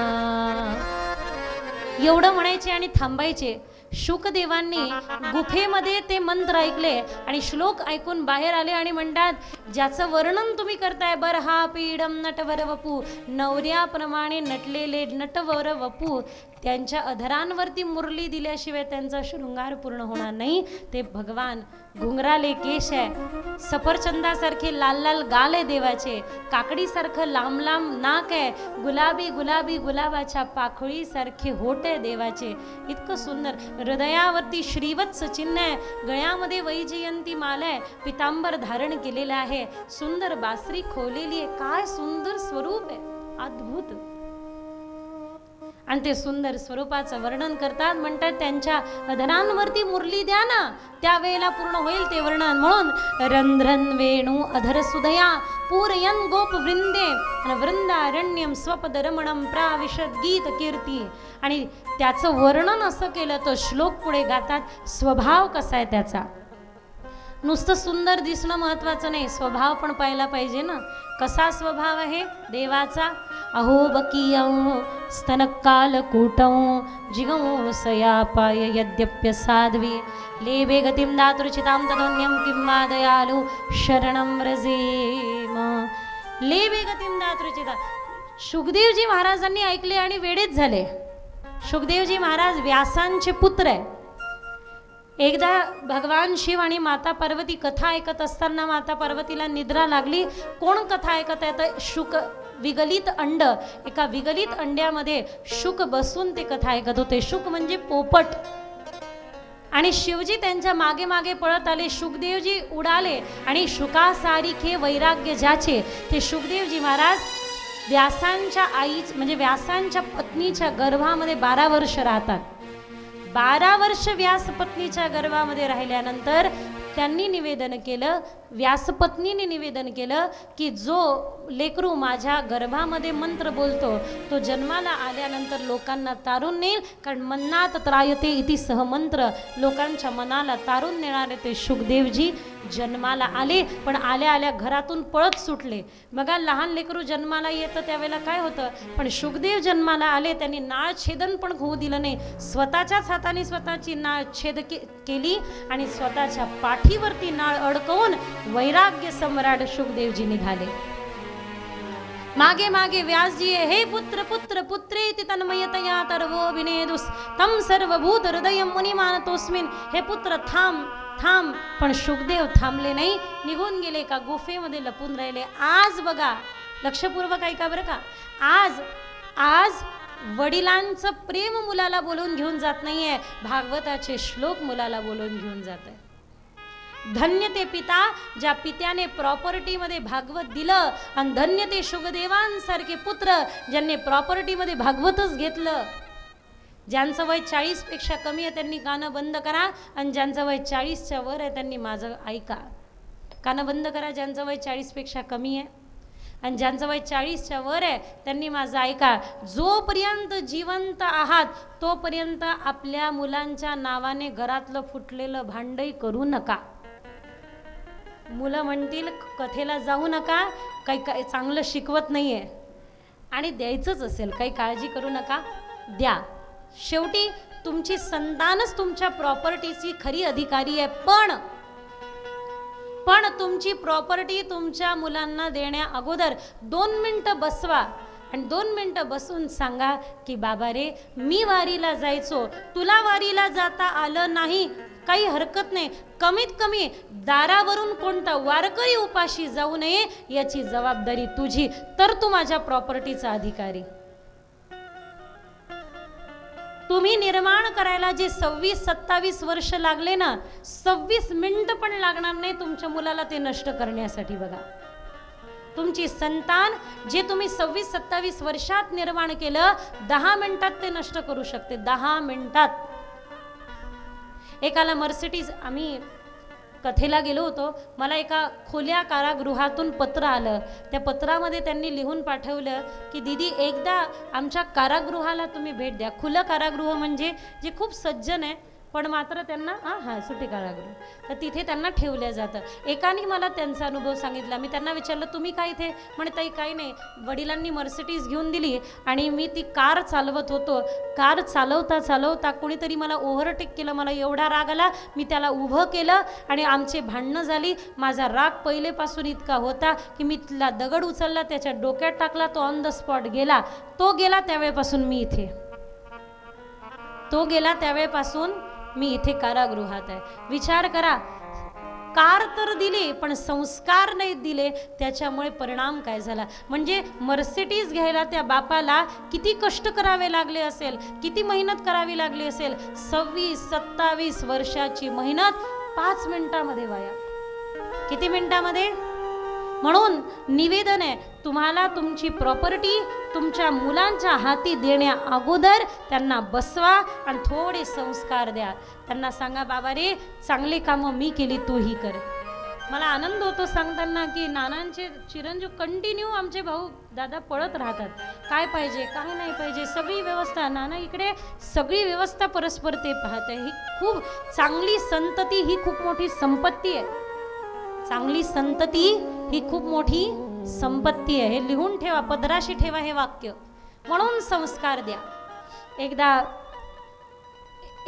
एवढं म्हणायचे आणि थांबायचे. शुकदेवांनी गुफेमध्ये ते मंत्र ऐकले आणि श्लोक ऐकून बाहेर आले आणि म्हणतात, ज्याचं वर्णन तुम्ही करताय बरहा पीडम नटवर वपू, नवऱ्याप्रमाणे नटलेले नटवर वपू, त्यांच्या अधरांवरती मुरली दिल्याशिवाय त्यांचा शृंगार पूर्ण होणार नाही. ते भगवान घुंगराले केश आहे, सफरचंदासारखे लाल लाल गाल आहे देवाचे, काकडीसारखं लांब लांब नाक आहे, गुलाबी गुलाबी गुलाबाच्या पाखळीसारखे होठ आहे देवाचे, इतकं सुंदर. हृदयावरती श्रीवत्स चिन्ह आहे, गळ्यामध्ये वैजयंती माला आहे, पितांबर धारण केलेलं आहे, सुंदर बासरी खोलेली आहे. काय सुंदर स्वरूप आहे, अद्भुत. आणि ते सुंदर स्वरूपाचं वर्णन करतात. म्हणतात त्यांच्या अधरांवरती मुरली द्या ना, त्यावेळेला पूर्ण होईल ते वर्णन. म्हणून रंध्रन वेणू अधर सुदया पूरयन गोप वृंदे वृंदारण्यम स्वपद रमणम प्राविशद गीत कीर्ती. आणि त्याचं वर्णन असं केलं तर श्लोक पुढे गातात. स्वभाव कसा आहे त्याचा, नुसतं सुंदर दिसणं महत्वाचं नाही, स्वभाव पण पाहायला पाहिजे ना. कसा स्वभाव आहे देवाचा. अहो बकीयं स्तनकालकूटं जिगं सयापाय यद्यप्य साध्वी लेभे गतिं दातुर्चितां तदोन्यं किं वा दयालु शरणं व्रजेम. लेभे गतिं दातुर्चिता. शुकदेवजी महाराजांनी ऐकले आणि वेडेच झाले. शुकदेवजी महाराज व्यासांचे पुत्र आहे. एकदा भगवान शिव आणि माता पार्वती कथा ऐकत असताना माता पार्वतीला निद्रा लागली. कोण कथा ऐकत आहे तर शुक विगलित अंड, एका विगलित अंड्यामध्ये शुक बसून ते कथा ऐकत होते. शुक म्हणजे पोपट. आणि शिवजी त्यांच्या मागे मागे पळत आले. शुकदेवजी उडाले आणि शुकासारिखे वैराग्य ज्याचे ते शुकदेवजी महाराज व्यासांच्या म्हणजे व्यासांच्या पत्नीच्या गर्भामध्ये 12 वर्ष राहतात. 12 वर्ष व्यासपत्नीच्या गर्भामध्ये राहिल्यानंतर त्यांनी निवेदन केलं, व्यासपत्नीने निवेदन केलं की जो लेकरू माझ्या गर्भामध्ये मंत्र बोलतो तो जन्माला आल्यानंतर लोकांना तारून नेईल. कारण मन्नात त्रायते इति सहमंत्र, लोकांच्या मनाला तारून नेणारे ते शुकदेवजी जन्माला आले. पण आल्या आल्या घरातून पळत सुटले. बघा लहान लेकरू जन्माला येतं त्यावेळेला काय होतं, पण शुकदेव जन्माला आले, त्यांनी नाळ छेदन पण होऊ दिलं नाही. स्वतःच्याच हाताने स्वतःची नाळ छेद केली आणि स्वतःच्या पाठीवरती नाळ अडकवून वैराग्य सम्राट शुकदेवजी निघाले. मागे मागे व्यासजी, हे पुत्र पुत्र पुत्रेति तन्मयतया तर्वो विनेदुस तम सर्वभूत हृदय मुनिमानतोस्मिन. हे पुत्र थांब थांब. पण शुकदेव थांबले नाही, निघून गेले, का गुफेमध्ये लपून राहिले. आज बघा, लक्षपूर्वक ऐका बरं का, आज वडिलांचं प्रेम मुलाला बोलून घेऊन जात नाहीये, भागवताचे श्लोक मुलाला बोलून घेऊन जात आहे. धन्य ते पिता ज्या पित्याने प्रॉपर्टीमध्ये भागवत दिलं, आणि धन्य ते शुकदेवांसारखे पुत्र ज्यांनी प्रॉपर्टीमध्ये भागवतच घेतलं. ज्यांचं वय 40 पेक्षा कमी आहे त्यांनी कानं बंद करा, आणि ज्यांचं वय 40च्या वर आहे त्यांनी माझं ऐका. कानं बंद करा ज्यांचं वय 40 पेक्षा कमी आहे, आणि ज्यांचं वय 40च्या वर आहे त्यांनी माझं ऐका. जोपर्यंत जिवंत आहात तोपर्यंत आपल्या मुलांच्या नावाने घरातलं फुटलेलं भांडई करू नका. मुलं म्हणतील कथेला जाऊ नका, काही चांगलं शिकवत नाहीये, आणि द्यायचंच असेल काही काळजी करू नका, द्या. शेवटी तुमची संतानच तुमच्या प्रॉपर्टीची खरी अधिकारी आहे, पण तुमची प्रॉपर्टी तुमच्या मुलांना देण्या अगोदर 2 मिनिटं बसवा आणि 2 मिनिटं बसून सांगा की बाबा रे, मी वारीला जायचो, तुला वारीला जाता आलं नाही, काही हरकत नाही, कमीत कमी दारावरून कोणता वारकरी उपाशी जाऊ नये याची जबाबदारी तुझी, तर तू माझ्या प्रॉपर्टीचा अधिकारी. तुम्ही निर्माण करायला जे 26-27 वर्ष लागले ना, 26 मिनिटं पण लागणार नाही तुमच्या मुलाला ते नष्ट करण्यासाठी. बघा, तुमची संतान जे तुम्ही 26-27 वर्षात निर्माण केलं, 10 मिनिटात ते नष्ट करू शकते. 10 मिनिटात. एकाला मर्सिडीज, आम्ही कथेला गेलो होतो, मला एका खुल्या कारागृहातून पत्र आलं. त्या पत्रामध्ये त्यांनी लिहून पाठवलं की दीदी, एकदा आमच्या कारागृहाला तुम्ही भेट द्या. खुलं कारागृह म्हणजे जे खूप सज्जन आहे पण मात्र त्यांना सुटी कारागृह, तर तिथे त्यांना ठेवलं जातं. एकाने मला त्यांचा अनुभव सांगितला. मी त्यांना विचारलं, तुम्ही काय इथे? म्हणे ताई काही नाही, वडिलांनी मर्सिडीज घेऊन दिली आणि मी ती कार चालवत होतो. कार चालवता चालवता कोणीतरी मला ओव्हरटेक केलं. मला एवढा राग आला, मी त्याला उभं केलं आणि आमचे भांडणं झाली. माझा राग पहिलेपासून इतका होता की मी तिला दगड उचलला, त्याच्या डोक्यात टाकला, तो ऑन द स्पॉट गेला. तो गेला त्यावेळेपासून मी इथे, तो गेला त्यावेळेपासून मी इथे कारागृहात आहे. विचार करा, कार तर दिली पण संस्कार नाही दिले, त्याच्यामुळे परिणाम काय झाला. म्हणजे मर्सिडीज घ्यायला त्या बापाला किती कष्ट करावे लागले असेल, किती मेहनत करावी लागली असेल. 26-27 वर्षाची मेहनत 5 मिनिटामध्ये वाया. किती मिनिटामध्ये? म्हणून निवेदन आहे, तुम्हाला तुमची प्रॉपर्टी तुमच्या मुलांच्या हाती देण्या अगोदर त्यांना बसवा आणि थोडे संस्कार द्या. त्यांना सांगा, बाबा रे, चांगली कामं मी केली, तूही कर. मला आनंद होतो सांगताना की नानांचे चिरंजीव कंटिन्यू आमचे भाऊ दादा पळत राहतात. काय पाहिजे, काय नाही पाहिजे, सगळी व्यवस्था. नाना इकडे सगळी व्यवस्था परस्पर ते पाहते. ही खूप चांगली संतती, ही खूप मोठी संपत्ती आहे. चांगली संतती ही खूप मोठी संपत्ती आहे. हे लिहून ठेवा, पदराशी ठेवा हे वाक्य. म्हणून संस्कार द्या. एकदा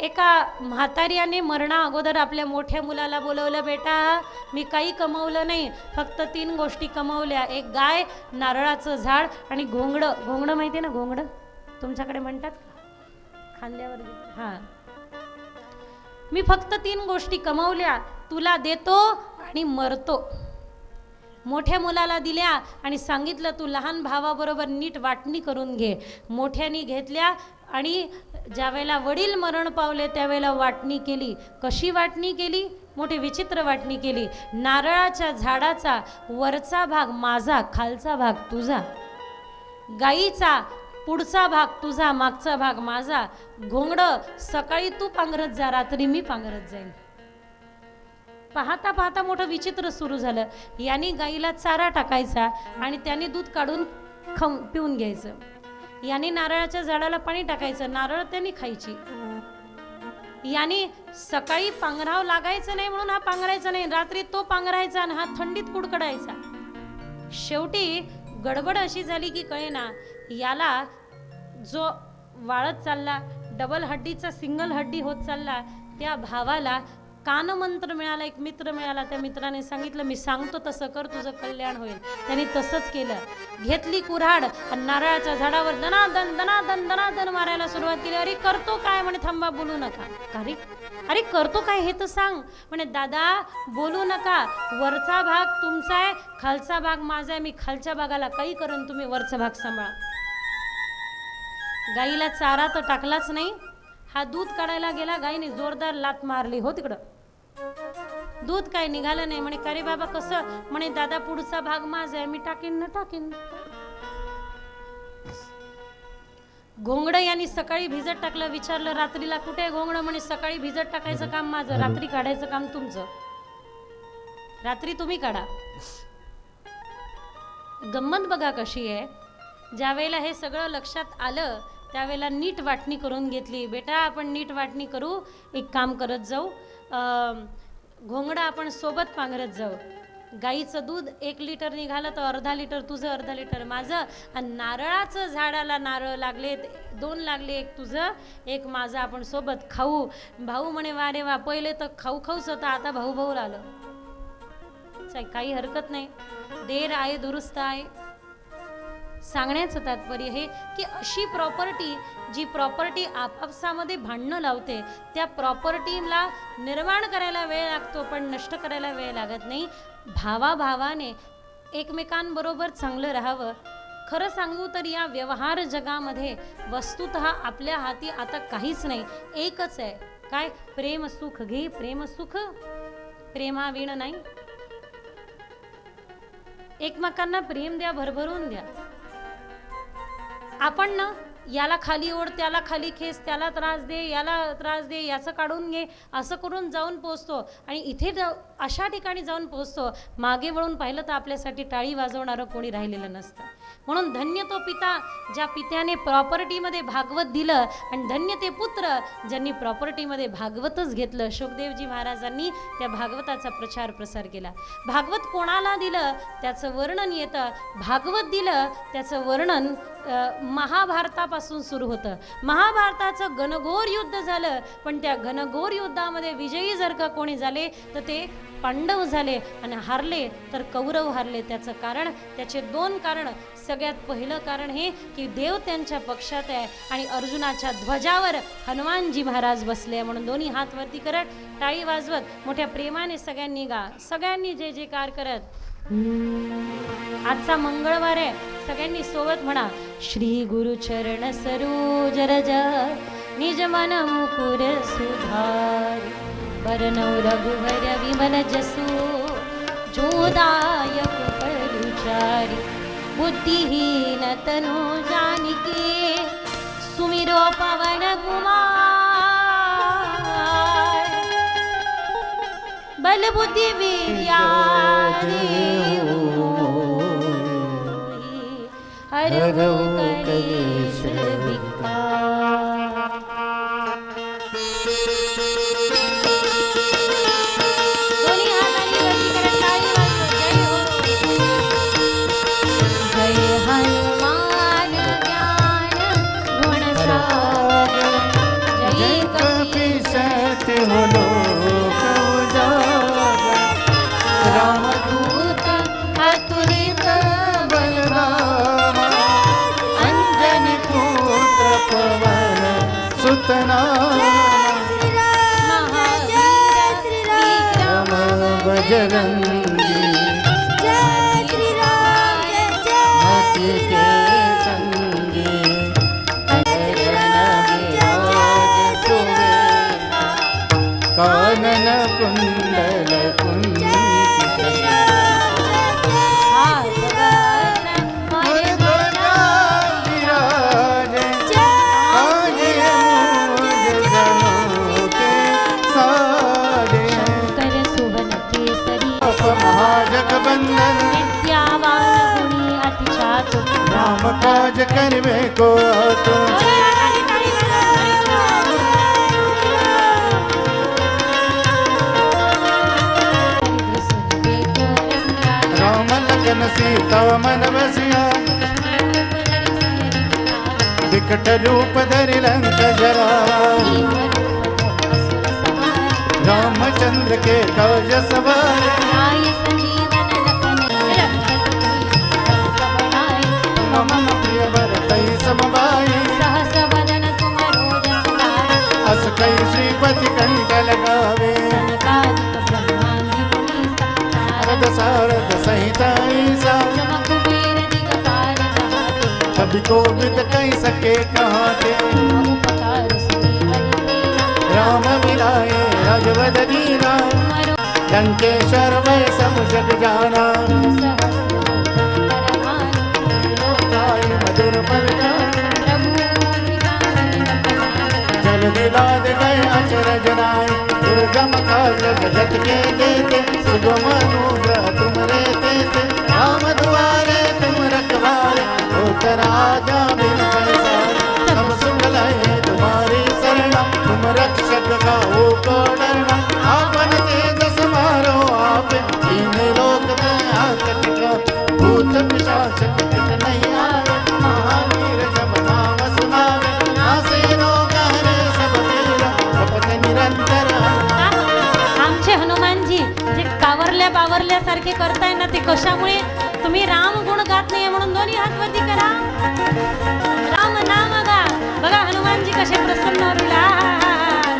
एका म्हातार्याने मरणा अगोदर आपल्या मोठ्या मुलाला बोलवलं, बेटा मी काही कमवलं नाही, फक्त 3 गोष्टी कमवल्या. एक गाय, नारळाचं झाड आणि घोंगडं. घोंगडं माहिती आहे ना? घोंगडं तुमच्याकडे म्हणतात खांद्यावर. मी फक्त 3 गोष्टी कमवल्या, तुला देतो आणि मरतो. मोठ्या मुलाला दिल्या आणि सांगितलं, तू लहान भावाबरोबर नीट वाटणी करून घे. मोठ्यानी घेतल्या आणि ज्यावेळेला वडील मरण पावले त्यावेळेला वाटणी केली. कशी वाटणी केली? मोठी विचित्र वाटणी केली. नारळाच्या झाडाचा वरचा भाग माझा, खालचा भाग तुझा. गाईचा पुढचा भाग तुझा, मागचा भाग माझा. घोंगडं सकाळी तू पांघरत जा, रात्री मी पांघरत जाईन. पाहता पाहता मोठं विचित्र सुरू झालं. याने गाईला चारा टाकायचा आणि त्याने दूध काढून पिऊन घ्यायचं. याने नारळाच्या झाडाला पाणी टाकायचं, नारळ त्याने खायची. याने सकाळी पांघराव लागायचं नाही म्हणून हा पांघरायचा नाही, रात्री तो पांघरायचा आणि हा थंडीत कुडकडायचा. शेवटी गडबड अशी झाली की कळेना, याला जो वाळत चालला, डबल हड्डीचा सिंगल हड्डी होत चालला, त्या भावाला कानमंत्र मिळाला. एक मित्र मिळाला. त्या मित्राने सांगितलं, मी सांगतो तसं कर, तुझं कल्याण होईल. त्यांनी तसंच केलं. घेतली कुऱ्हाड आणि नारळाच्या झाडावर दनादन दनादन दनादन मारायला सुरुवात केली. अरे करतो काय? म्हणे थांबा, बोलू नका. अरे करतो काय हे तर सांग. म्हणे दादा बोलू नका, वरचा भाग तुमचा आहे, खालचा भाग माझा आहे. मी खालच्या भागाला काही करेन, तुम्ही वरचा भाग सांभाळा. गाईला चारा तर टाकलाच नाही. हा दूध काढायला गेला, गाईने जोरदार लात मारली. हो तिकडं दूध काय निघालं नाही. म्हणे का रे बाबा कसं? म्हणे दादा पुढचा भाग माझा आहे, मी टाकीन ना टाकीन. घोंगडं यांनी सकाळी भिजत टाकलं. विचारलं रात्रीला कुठे आहे घोंगडं? म्हणे सकाळी भिजत टाकायचं काम माझं, रात्री काढायचं काम तुमचं. रात्री तुम्ही काढा. गंमत बघा कशी आहे. ज्या वेळेला हे सगळं लक्षात आलं त्यावेळेला नीट वाटणी करून घेतली. बेटा आपण नीट वाटणी करू, एक काम करत जाऊ, घोंगडा आपण सोबत पांघरत जाऊ. गाईचं दूध 1 लिटर निघालं तर अर्धा लिटर तुझं, अर्धा लिटर माझं. आणि नारळाचं झाडाला नारळ लागले, 2 लागले, 1 तुझं 1 माझं, आपण सोबत खाऊ. भाऊ म्हणे वा रे वा, पहिले तर खाऊ खाऊच होता, आता भाऊ भाऊ आलं. काही हरकत नाही, देर आहे दुरुस्त आहे. सांगण्याचं तात्पर्य हे की अशी प्रॉपर्टी, जी प्रॉपर्टी आपापसामध्ये भांडणं लावते, त्या प्रॉपर्टीला निर्माण करायला वेळ लागतो पण नष्ट करायला वेळ लागत नाही. भावाभावाने एकमेकांबरोबर चांगलं राहावं. खरं सांगू तर या व्यवहार जगामध्ये वस्तुतः आपल्या हाती आता काहीच नाही, एकच आहे. काय? प्रेम सुख घे, प्रेम सुख, प्रेमाविण नाही. एकमेकांना प्रेम द्या, भरभरून द्या. आपण ना याला खाली ओढ, त्याला खाली खेच, त्याला त्रास दे, याला त्रास दे, याचं काढून घे, असं करून जाऊन पोचतो. आणि इथे अशा ठिकाणी जाऊन पोचतो, मागे वळून पाहिलं तर आपल्यासाठी टाळी वाजवणारं कोणी राहिलेलं नसतं. म्हणून धन्य तो पिता ज्या पित्याने प्रॉपर्टीमध्ये भागवत दिलं, आणि धन्य ते पुत्र ज्यांनी प्रॉपर्टीमध्ये भागवतच घेतलं. शुकदेवजी महाराजांनी त्या भागवताचा प्रचार प्रसार केला. भागवत कोणाला दिलं त्याचं वर्णन येतं. भागवत दिलं त्याचं वर्णन महाभारतापासून सुरू होतं. महाभारताचं घनघोर युद्ध झालं, पण त्या घनघोर युद्धामध्ये विजयी जर का कोणी झाले तर ते पांडव झाले, आणि हारले तर कौरव हारले. त्याचं कारण, त्याचे 2 कारण. सगळ्यात पहिलं कारण हे की देव त्यांच्या पक्षात आहे आणि अर्जुनाच्या ध्वजावर हनुमानजी महाराज बसले. म्हणून दोन्ही हात वरती करत, टाळी वाजवत, मोठ्या प्रेमाने सगळ्यांनी गा, सगळ्यांनी जय जयकार करत. आजचा मंगळवार आहे, सगळ्यांनी सोबत म्हणा. श्री गुरु चरण सरोज रज निज मन मुकुर सुधार, बरनौ रघुवर विमल जसु, जोदायक परुचारी, बुद्धिहीन तनु जानिके, सुमिरो पवन कुमार, बल बुद्धि विद्यादि हरहु कलेश विकार. दोन्ही हातांनी वरती करत टाळी वाजवत जय हो. जय हनुमान ज्ञान गुण सागर, जय कपीसत हो लोक उजागर, रामदूत अतुलित बलरामा, अंजनी पुत्र पवन सुत नामा, राम बजरंगी मति के संगी, कानन कुंडल कुंचित, महाजगबंदन विद्यावान गुणी अति चातुर, राम काज करिबे को आतुर, राम लखन सीता मन बसिया, विकट रूप धरि लंक जरावा, रामचंद्र के काज सवारे, मम प्रिय भरतहि समभाई, अस कई श्रीपति कंठ लगावे, रद सारद सहिता ईसा, कभी को विद कही सके कहाँ के, राम मिलाए राजवद दीना, लंकेश्वर वै सब जग जाना, मधुर पल जल दिलाद गए अचरज नाय, दुर्गम काज जगत के देते, सुगम अनुग्रह तुम रहते थे, राम दुआरे तुम रखवारे, होत राजा बिन पैसारे, सब सुख लहे तुम्हारी शरणा, तुम रक्षक काहू को डरना, आपन तेज समारो आप, तीन लोक में चकित नहीं आवे, महावीर जब नाम सुनावे, नासे रोग हरे सब पीरा, जपत निरंतर आमचे हनुमानजी जे कावरल्या बावरल्यासारखे करताय ना, ते कशामुळे? तुम्ही राम गुण गात नाही म्हणून दोन्ही हात वरती करा, राम नाम गा. बघा हनुमानजी कसे प्रसन्न होतील.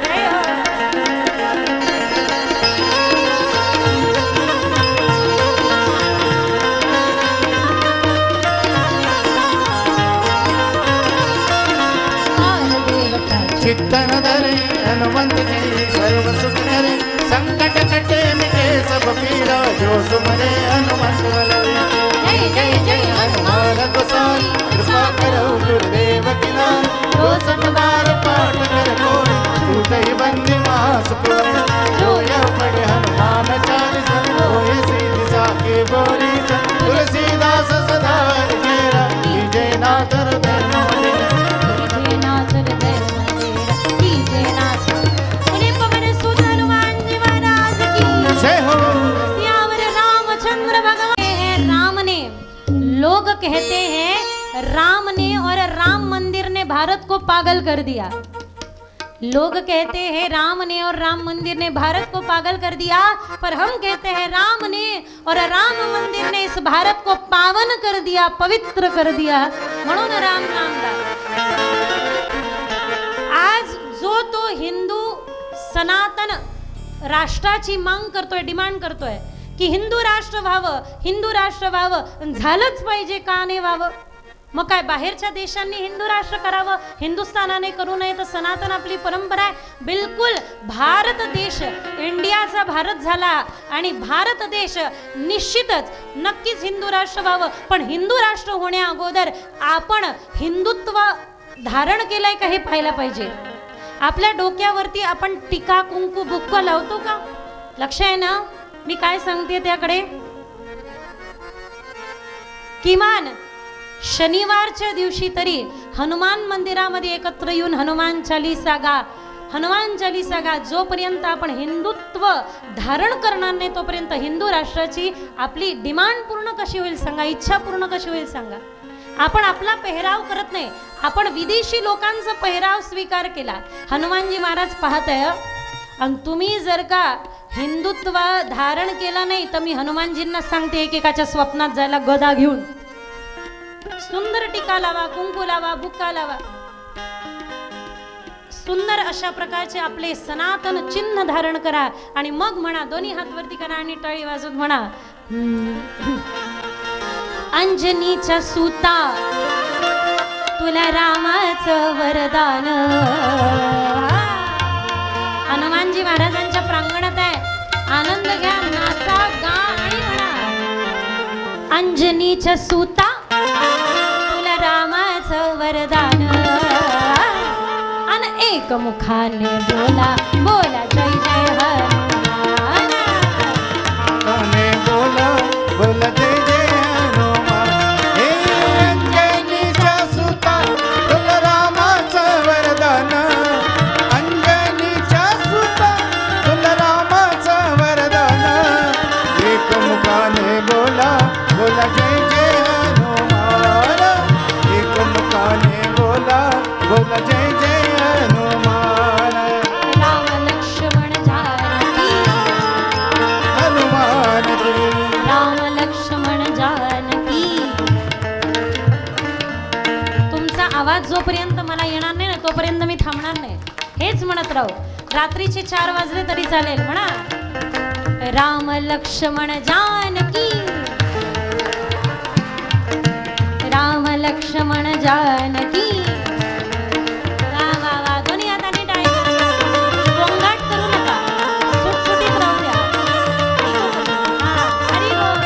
जय हो. चित्तन धरे हनुमंत जी सर्व सुख करे, संकट कटे मिटे सब पीरा, जो सुमरे हनुमंत बलवे. जय जय जय हनुमान गोसाई कृपा करो गुरुदेव की नाई, जो सतबार पाठ कर कोई, टूटहि बंदी मास कोई. जो यह पढ़े हनुमान चालीसा, होए सीधी साके बोरी. तुलसीदास सदा तेरा, कीजय नाथ हृदय मोरे. कीजय नाथ हृदय मोरे, कीजय नाथ. बोले पवन सुत हनुमान जी महाराज की जय हो. सियावर रामचंद्र भगवान है. राम ने, लोग कहते हैं राम ने और राम मंदिर ने भारत को पागल कर दिया. लोग कहते हैं राम ने और राम मंदिर ने भारत को पागल कर दिया, पर हम कहते हैं राम ने और राम मंदिर ने इस भारत को पावन कर दिया, पवित्र कर दिया. म्हणून राम नाम गा. आज जो तो हिंदू सनातन राष्ट्राची मांग करतोय, डिमांड करतोय की हिंदू राष्ट्र व्हावं, हिंदू राष्ट्र व्हावं, झालंच पाहिजे, का नाही व्हावं? मग काय बाहेरच्या देशांनी हिंदू राष्ट्र करावं, हिंदुस्थानाने करू नये? तर सनातन आपली परंपरा आहे. बिलकुल. भारत देश इंडियाचा भारत झाला आणि भारत देश निश्चितच नक्कीच हिंदू राष्ट्र व्हावं, पण हिंदू राष्ट्र होण्या अगोदर आपण हिंदुत्व धारण केलंय का हे पाहायला पाहिजे. आपल्या डोक्यावरती आपण टीका कुंकू बुक्क लावतो का? लक्ष आहे ना मी काय सांगते त्याकडे? किमान शनिवारच्या दिवशी तरी हनुमान मंदिरामध्ये एकत्र येऊन हनुमान चालीसा गा, हनुमान चालीसा गा. जोपर्यंत आपण हिंदुत्व धारण करणार नाही तोपर्यंत हिंदू राष्ट्राची आपली डिमांड पूर्ण कशी होईल सांगा, इच्छा पूर्ण कशी होईल सांगा. आपण आपला पेहराव करत नाही, आपण विदेशी लोकांचा पेहराव स्वीकार केला. हनुमानजी महाराज पाहत आहे, आणि तुम्ही जर का हिंदुत्व धारण केलं नाही तर मी हनुमानजींना सांगते एकेकाच्या स्वप्नात जायला गदा घेऊन सुंदर टीका लावा, कुंकू लावा, बुक्का लावा, सुंदर अशा प्रकारचे आपले सनातन चिन्ह धारण करा आणि मग म्हणा, दोन्ही हात वरती करा आणि टाळी वाजवत म्हणा, अंजनीच्या सूता तुला रामाचं वरदान. हनुमानजी महाराजांच्या प्रांगणात आहे, आनंद घ्या, नाचा, गा आणि म्हणा, अंजनीच्या सूता तुला रामाचं वरदान. आणि एक मुखाने बोला बोला जय जय हनुमान. काने बोला बोला जय जय हनुमान. हे अंजनीच्या सुता तुला रामाचं वरदान, अंजनीच्या सुता तुला रामाचं वरदान. एक मुखाने बोला बोला जय जय हनुमान, एक मुखाने बोला बोला जय जय हनुमान. राम लक्ष्मण जानकी, हनुमान जी राम लक्ष्मण जानकी. तुमचा आवाज जोपर्यंत मला येणार नाही ना तोपर्यंत मी थांबणार नाही. हेच म्हणत राहू. रात्रीचे 4 वाजले तरी चालेल. म्हणा राम लक्ष्मण जानकी, राम लक्ष्मण जानकी. वा वा वा. दोन्ही हाताने टाळी वाजवा. गोंगाट करू नका, सुटसुटीत राहू द्या. हा, हरी बोल.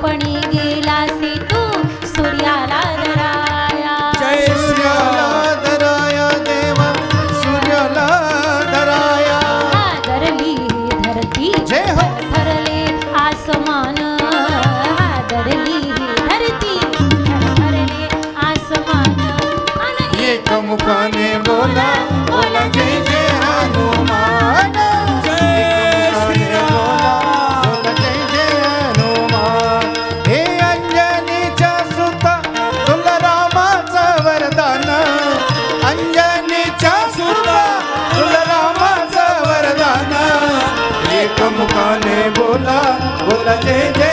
आपणी गेलासी तू सूर्याला धराया. सूर्याला धराया देवा सूर्याला धराया. हादरली ही धरती जय हो. थरथरले आसमान. हादरली ही धरती थरथरले आसमान. आणि एक मुखाने बोला बोला जय जय हनुमान. एक मुखाने बोला बोला जय जय हनुमान. हे अंजनीच्या सुता तुला रामाचं वरदान. अंजनीच्या सुता तुला रामाचं वरदान. एक मुखाने बोला बोला जय जय